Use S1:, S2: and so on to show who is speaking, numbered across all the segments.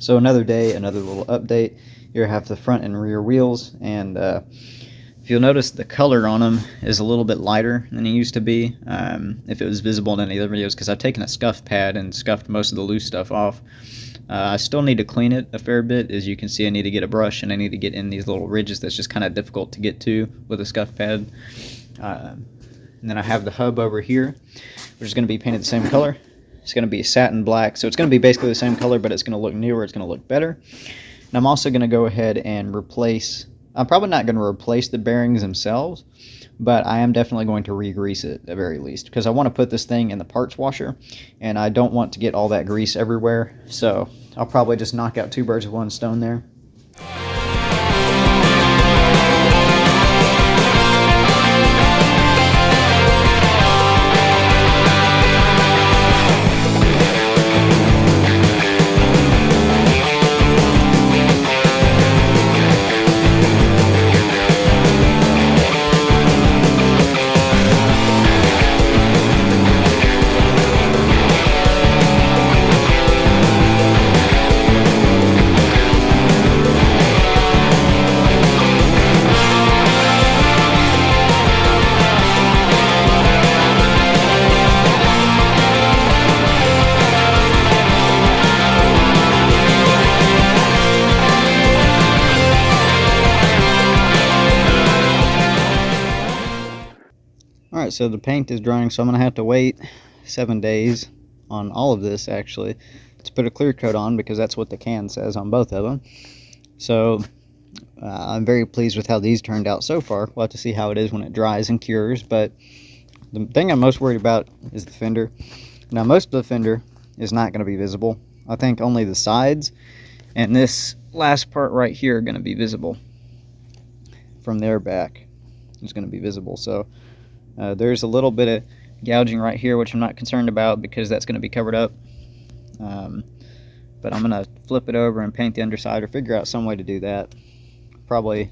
S1: So another day, another little update. Here I have the front and rear wheels, and if you'll notice, the color on them is a little bit lighter than it used to be, if it was visible in any other videos, because I've taken a scuff pad and scuffed most of the loose stuff off. I still need to clean it a fair bit. As you can see, I need to get a brush and I need to get in these little ridges that's just kind of difficult to get to with a scuff pad. And then I have the hub over here, which is going to be painted the same color. It's going to be satin black, so it's going to be basically the same color, but it's going to look newer, it's going to look better. And I'm also going to go ahead and replace, I'm probably not going to replace the bearings themselves, but I am definitely going to re-grease it at very least, because I want to put this thing in the parts washer, and I don't want to get all that grease everywhere, so I'll probably just knock out two birds with one stone there. Alright, so the paint is drying, so I'm going to have to wait 7 days on all of this, actually, to put a clear coat on, because that's what the can says on both of them. So, I'm very pleased with how these turned out so far. We'll have to see how it is when it dries and cures, but the thing I'm most worried about is the fender. Now, most of the fender is not going to be visible. I think only the sides and this last part right here are going to be visible. From there back is going to be visible, so there's a little bit of gouging right here, which I'm not concerned about because that's going to be covered up. But I'm going to flip it over and paint the underside, or figure out some way to do that. Probably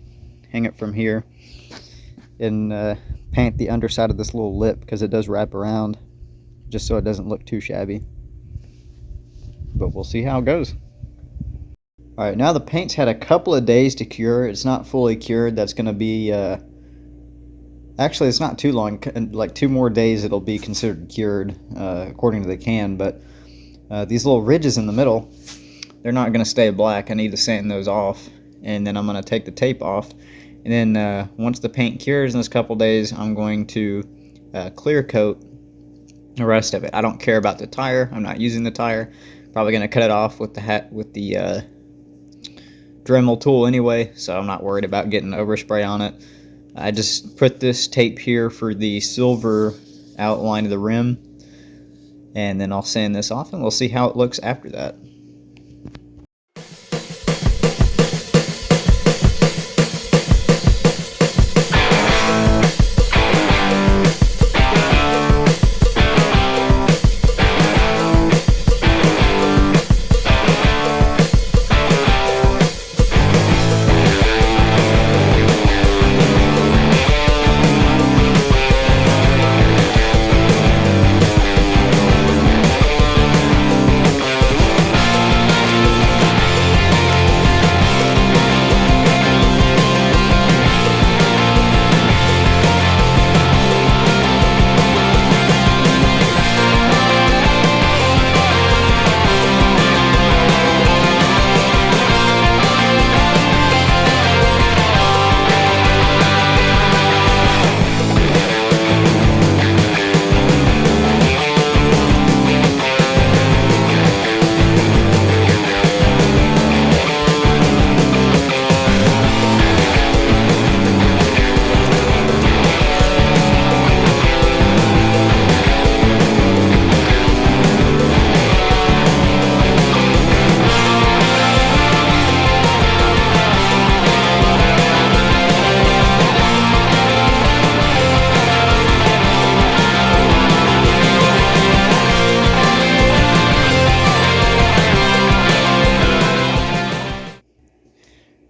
S1: hang it from here and paint the underside of this little lip, because it does wrap around, just so it doesn't look too shabby. But we'll see how it goes. Alright, now the paint's had a couple of days to cure. It's not fully cured. That's going to be... actually, it's not too long. Like 2 more days it'll be considered cured, according to the can. But these little ridges in the middle, they're not going to stay black. I need to sand those off, and then I'm going to take the tape off. And then once the paint cures in this couple days, I'm going to clear coat the rest of it. I don't care about the tire. I'm not using the tire. Probably going to cut it off with the Dremel tool anyway, so I'm not worried about getting overspray on it. I just put this tape here for the silver outline of the rim, and then I'll sand this off and we'll see how it looks after that.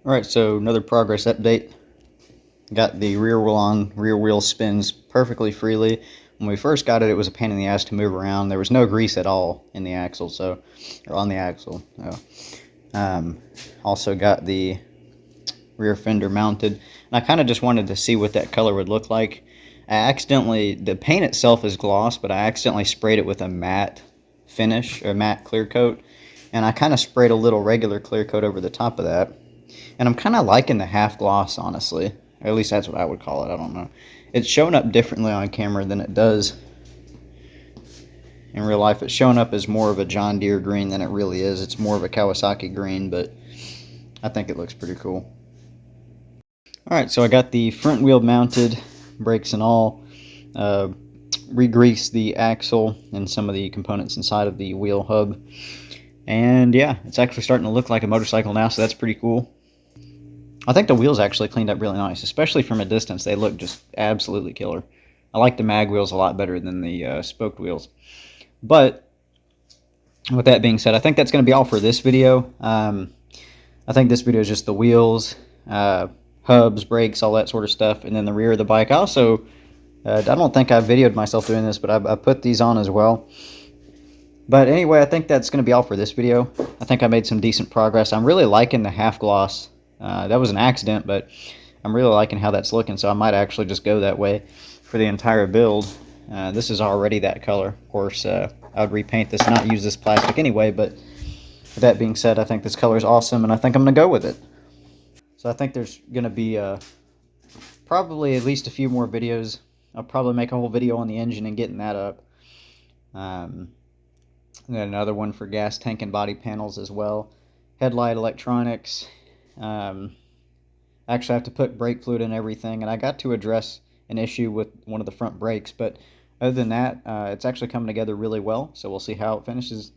S1: Alright, so another progress update. Got the rear wheel on. Rear wheel spins perfectly freely. When we first got it, it was a pain in the ass to move around. There was no grease at all in the axle, or on the axle. So Also got the rear fender mounted, and I kind of just wanted to see what that color would look like. The paint itself is gloss, but I accidentally sprayed it with a matte finish, or matte clear coat, and I kind of sprayed a little regular clear coat over the top of that. And I'm kind of liking the half gloss, honestly. Or at least that's what I would call it. I don't know. It's showing up differently on camera than it does in real life. It's showing up as more of a John Deere green than it really is. It's more of a Kawasaki green, but I think it looks pretty cool. Alright, so I got the front wheel mounted, brakes and all. Re-greased the axle and some of the components inside of the wheel hub. And yeah, it's actually starting to look like a motorcycle now, so that's pretty cool. I think the wheels actually cleaned up really nice, especially from a distance. They look just absolutely killer. I like the mag wheels a lot better than the spoked wheels. But with that being said, I think that's going to be all for this video. I think this video is just the wheels, hubs, brakes, all that sort of stuff, and then the rear of the bike. I also, I don't think I videoed myself doing this, but I put these on as well. But anyway, I think that's going to be all for this video. I think I made some decent progress. I'm really liking the half gloss. That was an accident, but I'm really liking how that's looking, so I might actually just go that way for the entire build. This is already that color. Of course, I would repaint this and not use this plastic anyway, but with that being said, I think this color is awesome, and I think I'm going to go with it. So I think there's going to be probably at least a few more videos. I'll probably make a whole video on the engine and getting that up. And then another one for gas tank and body panels as well. Headlight electronics. Actually, I have to put brake fluid in everything, and I got to address an issue with one of the front brakes, but other than that, it's actually coming together really well, so we'll see how it finishes